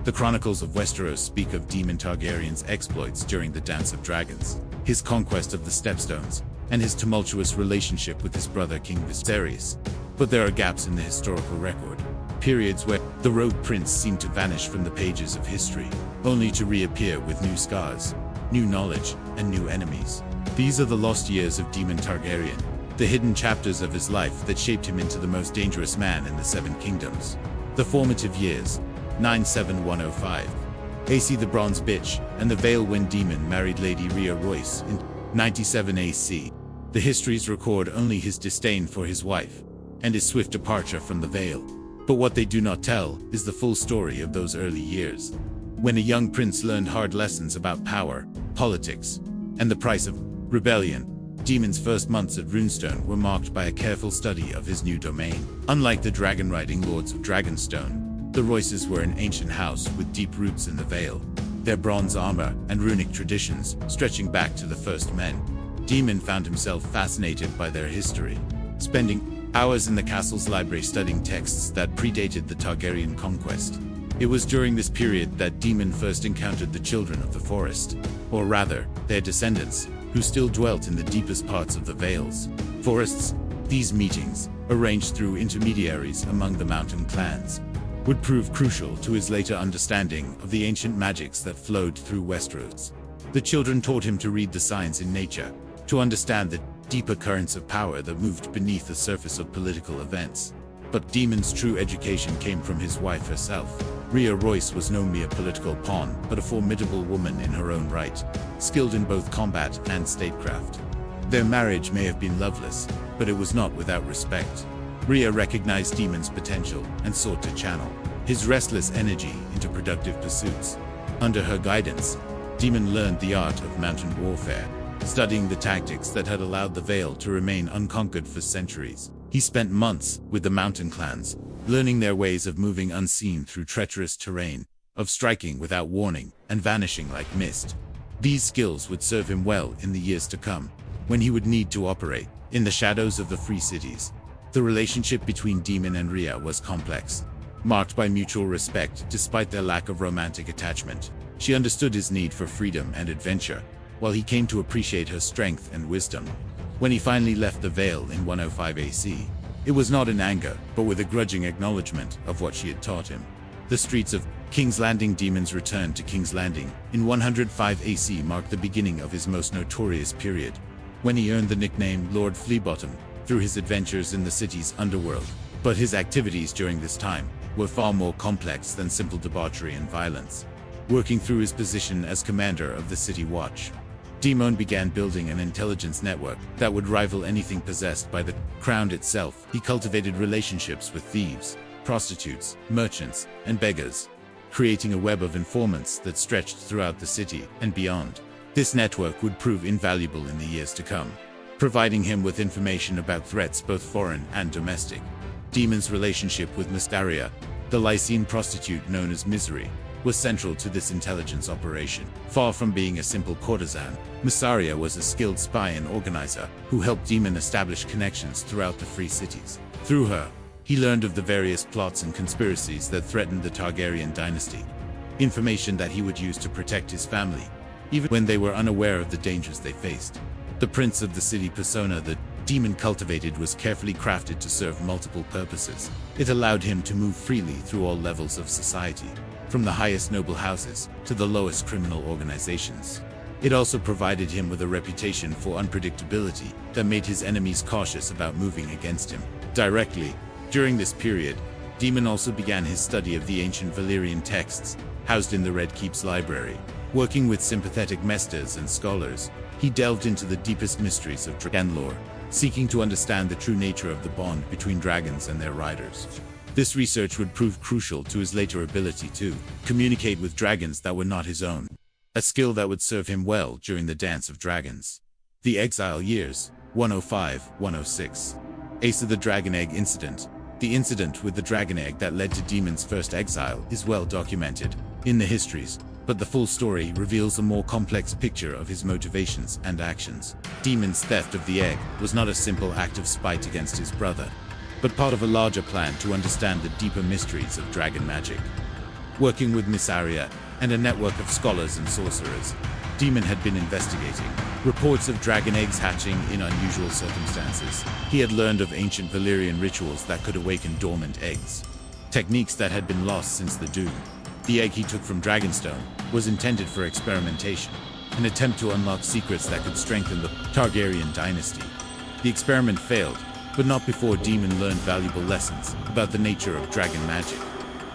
The chronicles of Westeros speak of Daemon Targaryen's exploits during the Dance of Dragons, his conquest of the Stepstones, and his tumultuous relationship with his brother King Viserys. But there are gaps in the historical record, periods where the Rogue Prince seemed to vanish from the pages of history, only to reappear with new scars, new knowledge, and new enemies. These are the lost years of Daemon Targaryen, the hidden chapters of his life that shaped him into the most dangerous man in the Seven Kingdoms. The formative years, 97105. AC the Bronze Bitch, and the Vale when Daemon married Lady Rhea Royce in 97 AC. The histories record only his disdain for his wife, and his swift departure from the Vale. But what they do not tell is the full story of those early years, when a young prince learned hard lessons about power, politics, and the price of rebellion. Daemon's first months at Runestone were marked by a careful study of his new domain. Unlike the dragon-riding lords of Dragonstone, the Royces were an ancient house with deep roots in the Vale, their bronze armor and runic traditions stretching back to the first men. Daemon found himself fascinated by their history, spending hours in the castle's library studying texts that predated the Targaryen conquest. It was during this period that Daemon first encountered the Children of the Forest, or rather, their descendants, who still dwelt in the deepest parts of the Vale's forests. These meetings, arranged through intermediaries among the mountain clans, would prove crucial to his later understanding of the ancient magics that flowed through Westeros. The children taught him to read the signs in nature, to understand the deeper currents of power that moved beneath the surface of political events. But Daemon's true education came from his wife herself. Rhea Royce was no mere political pawn, but a formidable woman in her own right, skilled in both combat and statecraft. Their marriage may have been loveless, but it was not without respect. Rhea recognized Daemon's potential and sought to channel his restless energy into productive pursuits. Under her guidance, Daemon learned the art of mountain warfare, studying the tactics that had allowed the Vale to remain unconquered for centuries. He spent months with the mountain clans, learning their ways of moving unseen through treacherous terrain, of striking without warning, and vanishing like mist. These skills would serve him well in the years to come, when he would need to operate in the shadows of the free cities. The relationship between Daemon and Rhea was complex, marked by mutual respect despite their lack of romantic attachment. She understood his need for freedom and adventure, while he came to appreciate her strength and wisdom. When he finally left the Vale in 105 AC, it was not in anger, but with a grudging acknowledgement of what she had taught him. The streets of King's Landing. Daemon's return to King's Landing in 105 AC marked the beginning of his most notorious period, when he earned the nickname Lord Fleabottom through his adventures in the city's underworld. But his activities during this time were far more complex than simple debauchery and violence. Working through his position as commander of the City Watch, Daemon began building an intelligence network that would rival anything possessed by the crown itself. He cultivated relationships with thieves, prostitutes, merchants, and beggars, creating a web of informants that stretched throughout the city and beyond. This network would prove invaluable in the years to come, providing him with information about threats both foreign and domestic. Daemon's relationship with Mystaria, the Lycian prostitute known as Misery, was central to this intelligence operation. Far from being a simple courtesan, Mystaria was a skilled spy and organizer who helped Daemon establish connections throughout the free cities. Through her, he learned of the various plots and conspiracies that threatened the Targaryen dynasty, information that he would use to protect his family, even when they were unaware of the dangers they faced. The Prince of the City persona that Daemon cultivated was carefully crafted to serve multiple purposes. It allowed him to move freely through all levels of society, from the highest noble houses to the lowest criminal organizations. It also provided him with a reputation for unpredictability that made his enemies cautious about moving against him directly. During this period, Daemon also began his study of the ancient Valyrian texts, housed in the Red Keep's library. Working with sympathetic maesters and scholars, he delved into the deepest mysteries of dragon lore, seeking to understand the true nature of the bond between dragons and their riders. This research would prove crucial to his later ability to communicate with dragons that were not his own, a skill that would serve him well during the Dance of Dragons. The Exile years, 105-106. Ace of the Dragon Egg Incident. The incident with the dragon egg that led to Daemon's first exile is well documented in the histories, but the full story reveals a more complex picture of his motivations and actions. Daemon's theft of the egg was not a simple act of spite against his brother, but part of a larger plan to understand the deeper mysteries of dragon magic. working with Miss Arya and a network of scholars and sorcerers. Daemon had been investigating reports of dragon eggs hatching in unusual circumstances. He had learned of ancient Valyrian rituals that could awaken dormant eggs, techniques that had been lost since the Doom. The egg he took from Dragonstone was intended for experimentation, an attempt to unlock secrets that could strengthen the Targaryen dynasty. The experiment failed, but not before Daemon learned valuable lessons about the nature of dragon magic.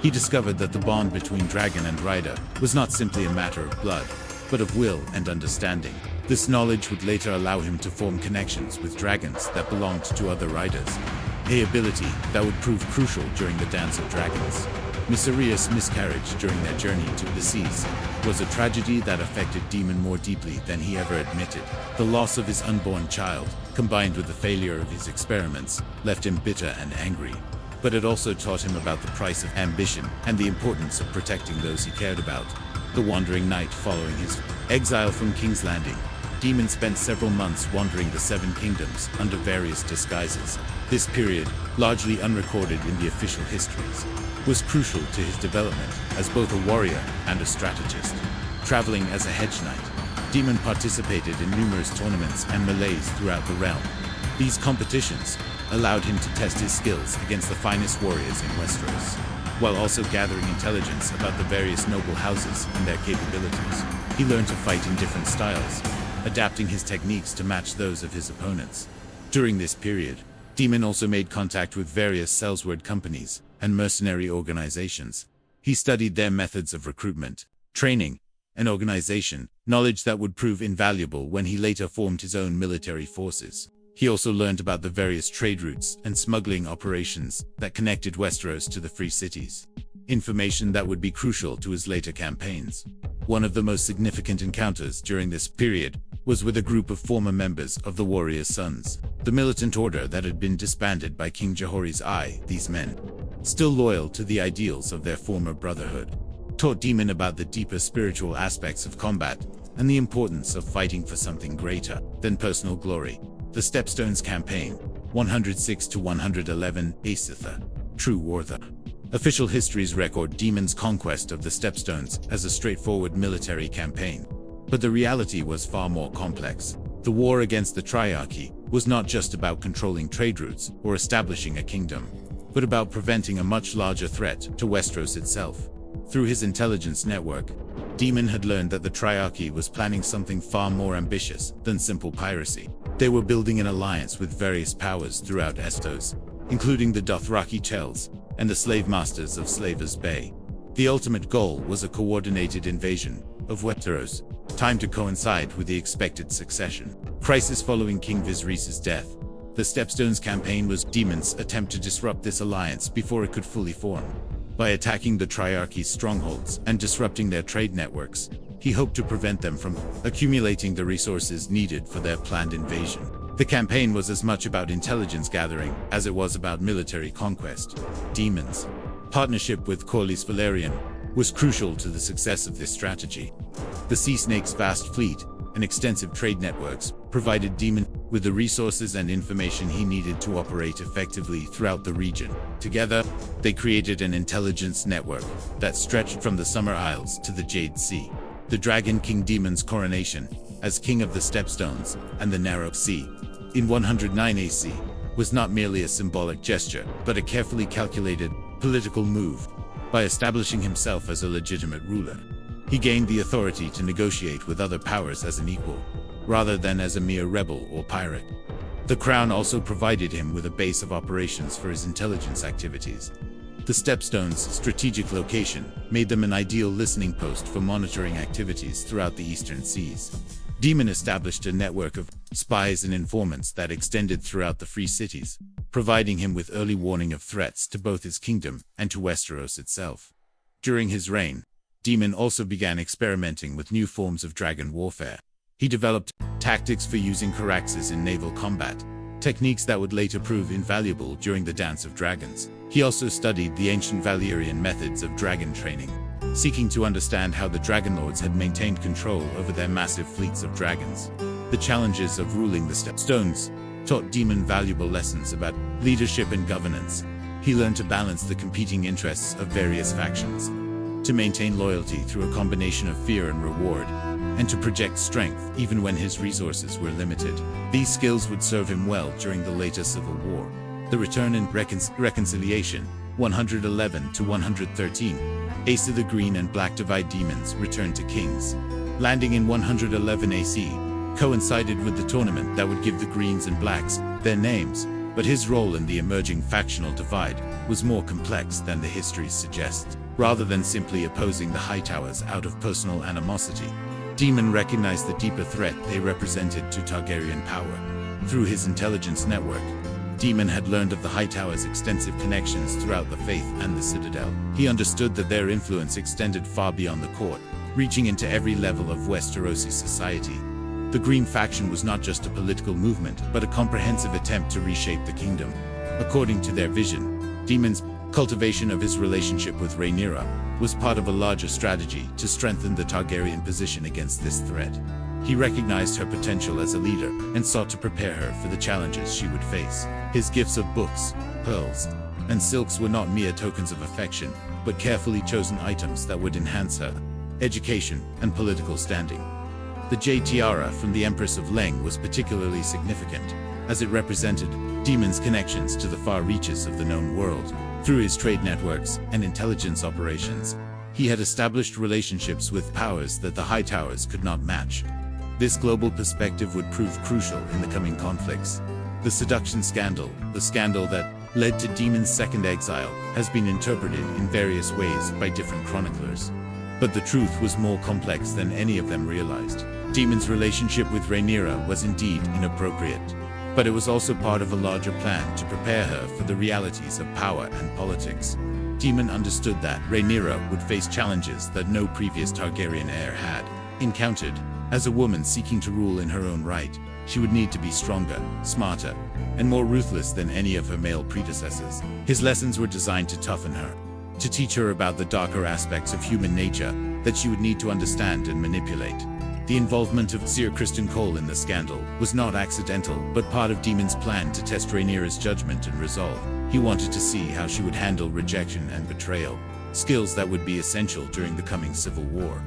He discovered that the bond between dragon and rider was not simply a matter of blood, but of will and understanding. This knowledge would later allow him to form connections with dragons that belonged to other riders, a ability that would prove crucial during the Dance of Dragons. Miss Arya's miscarriage during their journey to the seas was a tragedy that affected Daemon more deeply than he ever admitted. The loss of his unborn child, combined with the failure of his experiments, left him bitter and angry. But it also taught him about the price of ambition and the importance of protecting those he cared about. The wandering knight following his exile from King's Landing, Daemon spent several months wandering the Seven Kingdoms under various disguises. This period, largely unrecorded in the official histories, was crucial to his development as both a warrior and a strategist. Traveling as a hedge knight, Daemon participated in numerous tournaments and melees throughout the realm. These competitions allowed him to test his skills against the finest warriors in Westeros, while also gathering intelligence about the various noble houses and their capabilities. He learned to fight in different styles, adapting his techniques to match those of his opponents. During this period, Daemon also made contact with various sellsword companies and mercenary organizations. He studied their methods of recruitment, training, and organization, knowledge that would prove invaluable when he later formed his own military forces. He also learned about the various trade routes and smuggling operations that connected Westeros to the free cities, information that would be crucial to his later campaigns. One of the most significant encounters during this period was with a group of former members of the Warrior Sons, the militant order that had been disbanded by King Viserys I. These men, still loyal to the ideals of their former brotherhood, taught Daemon about the deeper spiritual aspects of combat and the importance of fighting for something greater than personal glory. The Stepstones Campaign, 106-111 Aesitha, True Wartha. Official histories record Daemon's conquest of the Stepstones as a straightforward military campaign, but the reality was far more complex. The war against the Triarchy was not just about controlling trade routes or establishing a kingdom, but about preventing a much larger threat to Westeros itself. Through his intelligence network, Daemon had learned that the Triarchy was planning something far more ambitious than simple piracy. They were building an alliance with various powers throughout Essos, including the Dothraki Chels and the slave masters of Slavers Bay. The ultimate goal was a coordinated invasion of Westeros, timed to coincide with the expected succession crisis following King Viserys' death. The Stepstones campaign was Daemon's attempt to disrupt this alliance before it could fully form. By attacking the Triarchy's strongholds and disrupting their trade networks, he hoped to prevent them from accumulating the resources needed for their planned invasion. The campaign was as much about intelligence gathering as it was about military conquest. Daemon's partnership with Corlys Velaryon was crucial to the success of this strategy. The Sea Snake's vast fleet and extensive trade networks provided Daemon with the resources and information he needed to operate effectively throughout the region. Together, they created an intelligence network that stretched from the Summer Isles to the Jade Sea. The Dragon King Daemon's coronation as King of the Stepstones and the Narrow Sea in 109 AC was not merely a symbolic gesture, but a carefully calculated political move. By establishing himself as a legitimate ruler, he gained the authority to negotiate with other powers as an equal, rather than as a mere rebel or pirate. The crown also provided him with a base of operations for his intelligence activities. The Stepstones' strategic location made them an ideal listening post for monitoring activities throughout the eastern seas. Daemon established a network of spies and informants that extended throughout the free cities, providing him with early warning of threats to both his kingdom and to Westeros itself. During his reign, Daemon also began experimenting with new forms of dragon warfare. He developed tactics for using Caraxes in naval combat, techniques that would later prove invaluable during the Dance of Dragons. He also studied the ancient Valyrian methods of dragon training, seeking to understand how the Dragonlords had maintained control over their massive fleets of dragons. The challenges of ruling the Stepstones taught Daemon valuable lessons about leadership and governance. He learned to balance the competing interests of various factions, to maintain loyalty through a combination of fear and reward, and to project strength even when his resources were limited. These skills would serve him well during the later civil war. The Return and Reconciliation, 111 to 113. Ace the Green and Black Divide demons returned to Kings. Landing in 111 AC, coincided with the tournament that would give the Greens and Blacks their names, but his role in the emerging factional divide was more complex than the histories suggest. Rather than simply opposing the Hightowers out of personal animosity, Daemon recognized the deeper threat they represented to Targaryen power. Through his intelligence network, Daemon had learned of the Hightowers' extensive connections throughout the Faith and the Citadel. He understood that their influence extended far beyond the court, reaching into every level of Westerosi society. The Green faction was not just a political movement, but a comprehensive attempt to reshape the kingdom. According to their vision, Daemon's cultivation of his relationship with Rhaenyra was part of a larger strategy to strengthen the Targaryen position against this threat. He recognized her potential as a leader and sought to prepare her for the challenges she would face. His gifts of books, pearls, and silks were not mere tokens of affection, but carefully chosen items that would enhance her education and political standing. The Jade Tiara from the Empress of Leng was particularly significant, as it represented Daemon's connections to the far reaches of the known world. Through his trade networks and intelligence operations, he had established relationships with powers that the Hightowers could not match. This global perspective would prove crucial in the coming conflicts. The seduction scandal, the scandal that led to Daemon's second exile, has been interpreted in various ways by different chroniclers. But the truth was more complex than any of them realized. Daemon's relationship with Rhaenyra was indeed inappropriate, but it was also part of a larger plan to prepare her for the realities of power and politics. Daemon understood that Rhaenyra would face challenges that no previous Targaryen heir had encountered. As a woman seeking to rule in her own right, she would need to be stronger, smarter, and more ruthless than any of her male predecessors. His lessons were designed to toughen her, to teach her about the darker aspects of human nature that she would need to understand and manipulate. The involvement of Sir Criston Cole in the scandal was not accidental, but part of Daemon's plan to test Rhaenyra's judgment and resolve. He wanted to see how she would handle rejection and betrayal, skills that would be essential during the coming civil war.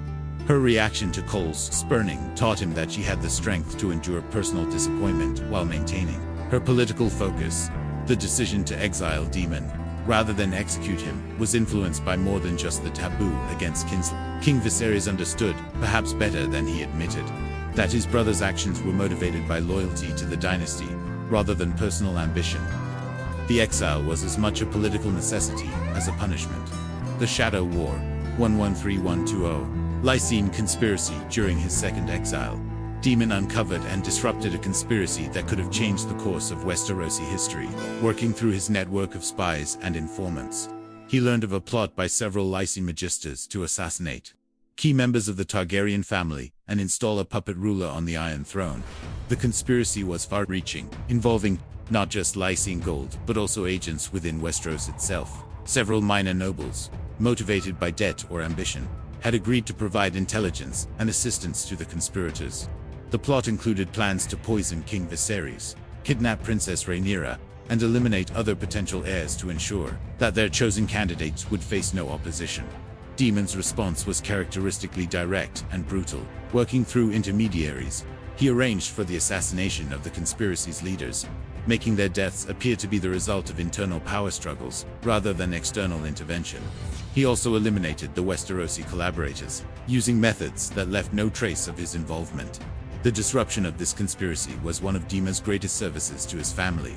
Her reaction to Cole's spurning taught him that she had the strength to endure personal disappointment while maintaining her political focus. The decision to exile Daemon, rather than execute him, was influenced by more than just the taboo against kinship. King Viserys understood, perhaps better than he admitted, that his brother's actions were motivated by loyalty to the dynasty, rather than personal ambition. The exile was as much a political necessity as a punishment. The Shadow War, 113120, Lycian conspiracy. During his second exile, Daemon uncovered and disrupted a conspiracy that could have changed the course of Westerosi history. Working through his network of spies and informants, he learned of a plot by several Lycian magisters to assassinate key members of the Targaryen family and install a puppet ruler on the Iron Throne. The conspiracy was far-reaching, involving not just Lycian gold, but also agents within Westeros itself. Several minor nobles, motivated by debt or ambition, had agreed to provide intelligence and assistance to the conspirators. The plot included plans to poison King Viserys, kidnap Princess Rhaenyra, and eliminate other potential heirs to ensure that their chosen candidates would face no opposition. Daemon's response was characteristically direct and brutal. Working through intermediaries, he arranged for the assassination of the conspiracy's leaders, making their deaths appear to be the result of internal power struggles rather than external intervention. He also eliminated the Westerosi collaborators, using methods that left no trace of his involvement. The disruption of this conspiracy was one of Daemon's greatest services to his family.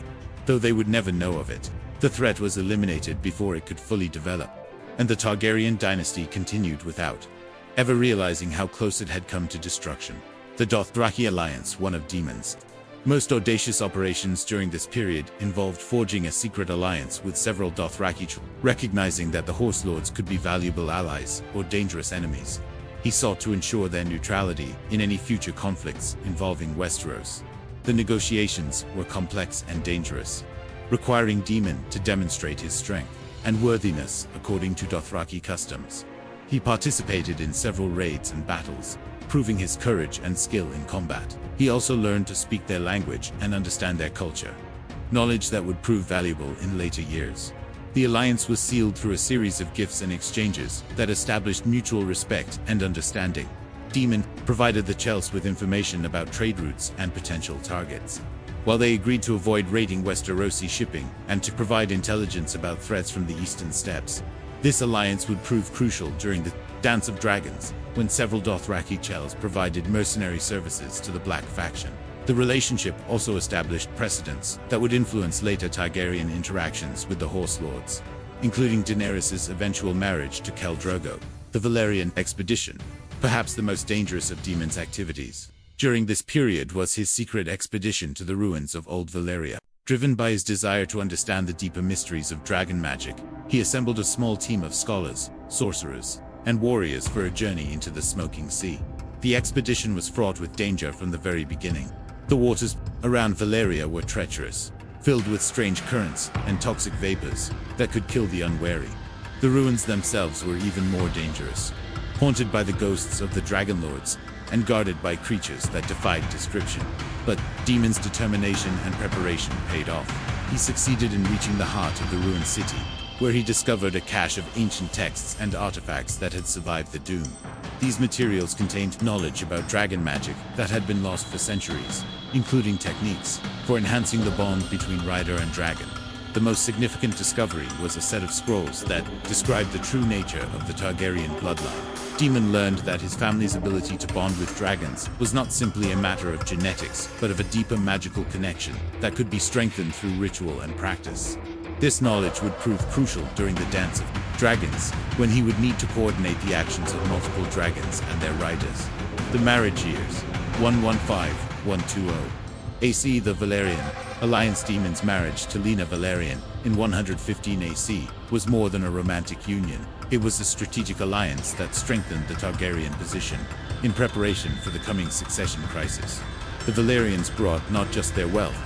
Though they would never know of it, the threat was eliminated before it could fully develop, and the Targaryen dynasty continued without ever realizing how close it had come to destruction. The Dothraki alliance, one of Daemon's most audacious operations during this period, involved forging a secret alliance with several Dothraki, recognizing that the Horse Lords could be valuable allies or dangerous enemies. He sought to ensure their neutrality in any future conflicts involving Westeros. The negotiations were complex and dangerous, requiring Daemon to demonstrate his strength and worthiness according to Dothraki customs. He participated in several raids and battles, proving his courage and skill in combat. He also learned to speak their language and understand their culture, knowledge that would prove valuable in later years. The alliance was sealed through a series of gifts and exchanges that established mutual respect and understanding. Daemon provided the Chelsea with information about trade routes and potential targets, while they agreed to avoid raiding Westerosi shipping and to provide intelligence about threats from the eastern steppes. This alliance would prove crucial during the Dance of Dragons, when several Dothraki Chels provided mercenary services to the Black faction. The relationship also established precedents that would influence later Targaryen interactions with the Horse Lords, including Daenerys' eventual marriage to Khal Drogo. The Valyrian expedition, perhaps the most dangerous of Daemon's activities during this period, was his secret expedition to the ruins of Old Valyria. Driven by his desire to understand the deeper mysteries of dragon magic, he assembled a small team of scholars, sorcerers, and warriors for a journey into the Smoking Sea. The expedition was fraught with danger from the very beginning. The waters around Valyria were treacherous, filled with strange currents and toxic vapors that could kill the unwary. The ruins themselves were even more dangerous, haunted by the ghosts of the Dragon Lords and guarded by creatures that defied description. But Daemon's determination and preparation paid off. He succeeded in reaching the heart of the ruined city, where he discovered a cache of ancient texts and artifacts that had survived the Doom. These materials contained knowledge about dragon magic that had been lost for centuries, including techniques for enhancing the bond between rider and dragon. The most significant discovery was a set of scrolls that described the true nature of the Targaryen bloodline. Daemon learned that his family's ability to bond with dragons was not simply a matter of genetics, but of a deeper magical connection that could be strengthened through ritual and practice. This knowledge would prove crucial during the Dance of Dragons, when he would need to coordinate the actions of multiple dragons and their riders. The marriage years, 115-120. AC. The Valyrian Alliance. Daemon's marriage to Rhaenyra Targaryen in 115 AC was more than a romantic union. It was a strategic alliance that strengthened the Targaryen position in preparation for the coming succession crisis. The Valyrians brought not just their wealth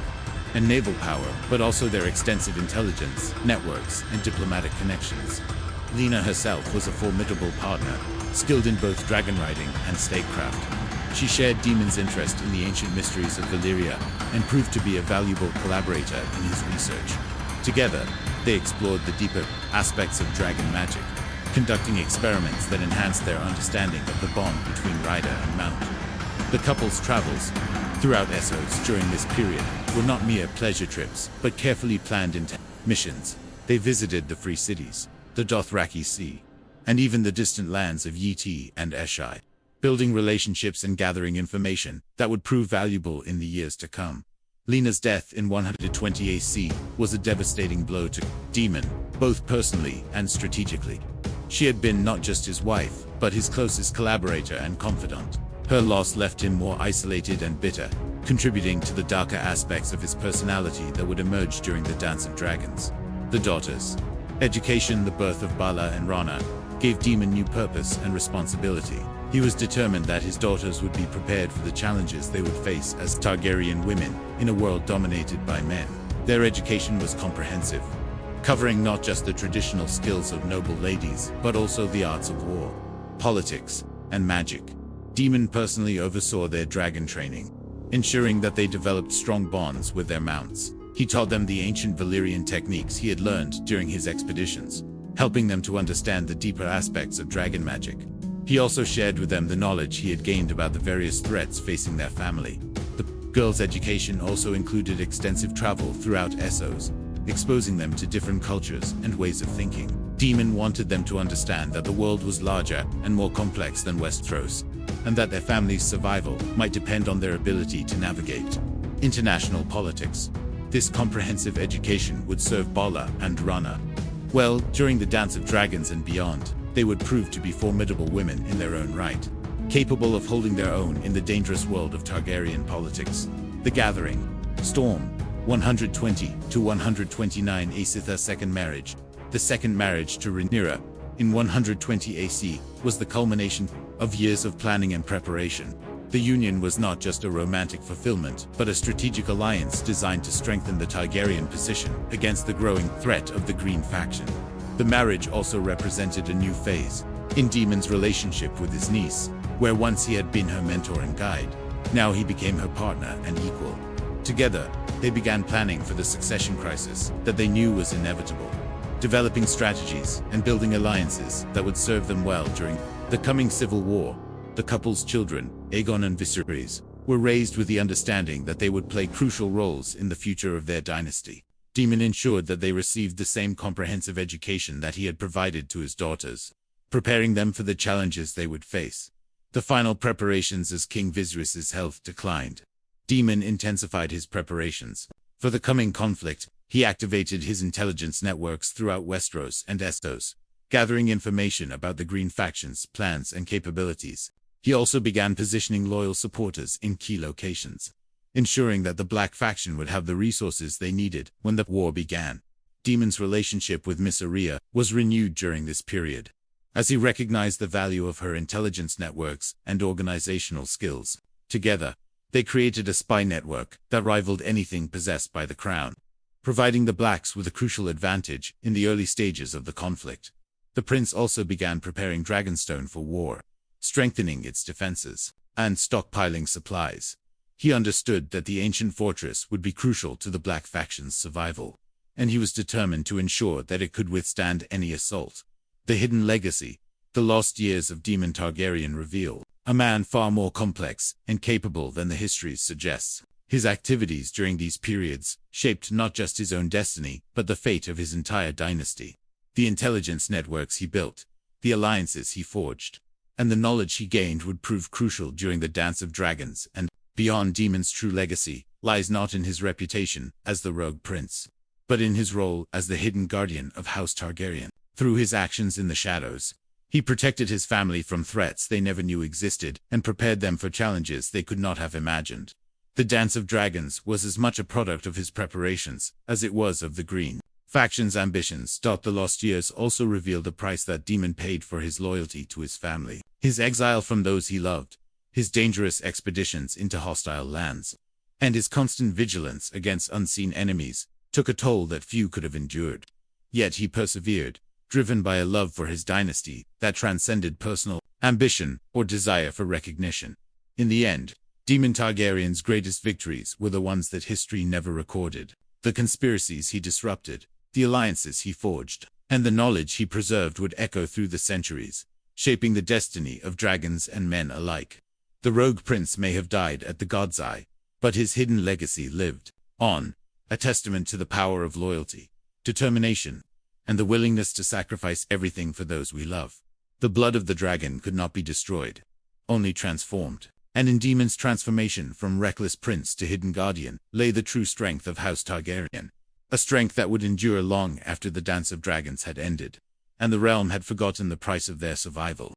and naval power, but also their extensive intelligence, networks, and diplomatic connections. Rhaenyra herself was a formidable partner, skilled in both dragon riding and statecraft. She shared Daemon's interest in the ancient mysteries of Valyria and proved to be a valuable collaborator in his research. Together, they explored the deeper aspects of dragon magic, conducting experiments that enhanced their understanding of the bond between rider and mount. The couple's travels throughout Essos during this period were not mere pleasure trips, but carefully planned missions. They visited the free cities, the Dothraki Sea, and even the distant lands of Yeti and Eshai, building relationships and gathering information that would prove valuable in the years to come. Rhaenyra's death in 120 AC was a devastating blow to Daemon, both personally and strategically. She had been not just his wife, but his closest collaborator and confidant. Her loss left him more isolated and bitter, contributing to the darker aspects of his personality that would emerge during the Dance of Dragons. The daughters' education. The birth of Bala and Rhaena gave Daemon new purpose and responsibility. He was determined that his daughters would be prepared for the challenges they would face as Targaryen women in a world dominated by men. Their education was comprehensive, covering not just the traditional skills of noble ladies, but also the arts of war, politics, and magic. Daemon personally oversaw their dragon training, ensuring that they developed strong bonds with their mounts. He taught them the ancient Valyrian techniques he had learned during his expeditions, helping them to understand the deeper aspects of dragon magic. He also shared with them the knowledge he had gained about the various threats facing their family. The girls' education also included extensive travel throughout Essos, exposing them to different cultures and ways of thinking. Daemon wanted them to understand that the world was larger and more complex than Westeros, and that their family's survival might depend on their ability to navigate international politics. This comprehensive education would serve Bala and Rhaena well during the Dance of Dragons and beyond. They would prove to be formidable women in their own right, capable of holding their own in the dangerous world of Targaryen politics. The Gathering. Storm. 120 to 129 AC. Their second marriage. The second marriage to Rhaenyra in 120 AC was the culmination of years of planning and preparation. The union was not just a romantic fulfillment, but a strategic alliance designed to strengthen the Targaryen position against the growing threat of the Green faction. The marriage also represented a new phase in Daemon's relationship with his niece, where once he had been her mentor and guide, now he became her partner and equal. Together, they began planning for the succession crisis that they knew was inevitable. developing strategies and building alliances that would serve them well during the coming civil war. The couple's children, Aegon and Viserys, were raised with the understanding that they would play crucial roles in the future of their dynasty. Daemon ensured that they received the same comprehensive education that he had provided to his daughters, preparing them for the challenges they would face. The final preparations as King Viserys' health declined. Daemon intensified his preparations. For the coming conflict, he activated his intelligence networks throughout Westeros and Essos, gathering information about the Green faction's plans and capabilities. He also began positioning loyal supporters in key locations, ensuring that the Black faction would have the resources they needed when the war began. Daemon's relationship with Miss Rhaenyra was renewed during this period, as he recognized the value of her intelligence networks and organizational skills. Together, they created a spy network that rivaled anything possessed by the crown, providing the Blacks with a crucial advantage in the early stages of the conflict. The prince also began preparing Dragonstone for war, strengthening its defenses and stockpiling supplies. He understood that the ancient fortress would be crucial to the Black faction's survival, and he was determined to ensure that it could withstand any assault. The hidden legacy, the lost years of Daemon Targaryen reveal a man far more complex and capable than the history suggests. His activities during these periods shaped not just his own destiny, but the fate of his entire dynasty. The intelligence networks he built, the alliances he forged, and the knowledge he gained would prove crucial during the Dance of Dragons. And beyond, Daemon's true legacy lies not in his reputation as the rogue prince, but in his role as the hidden guardian of House Targaryen. Through his actions in the shadows, he protected his family from threats they never knew existed and prepared them for challenges they could not have imagined. The Dance of Dragons was as much a product of his preparations as it was of the Green faction's ambitions. The lost years also revealed the price that Daemon paid for his loyalty to his family. His exile from those he loved, his dangerous expeditions into hostile lands, and his constant vigilance against unseen enemies took a toll that few could have endured. Yet he persevered, driven by a love for his dynasty that transcended personal ambition or desire for recognition. In the end, Daemon Targaryen's greatest victories were the ones that history never recorded. The conspiracies he disrupted, the alliances he forged, and the knowledge he preserved would echo through the centuries, shaping the destiny of dragons and men alike. The rogue prince may have died at the God's Eye, but his hidden legacy lived on, a testament to the power of loyalty, determination, and the willingness to sacrifice everything for those we love. The blood of the dragon could not be destroyed, only transformed. And in Daemon's transformation from reckless prince to hidden guardian lay the true strength of House Targaryen, a strength that would endure long after the Dance of Dragons had ended, and the realm had forgotten the price of their survival.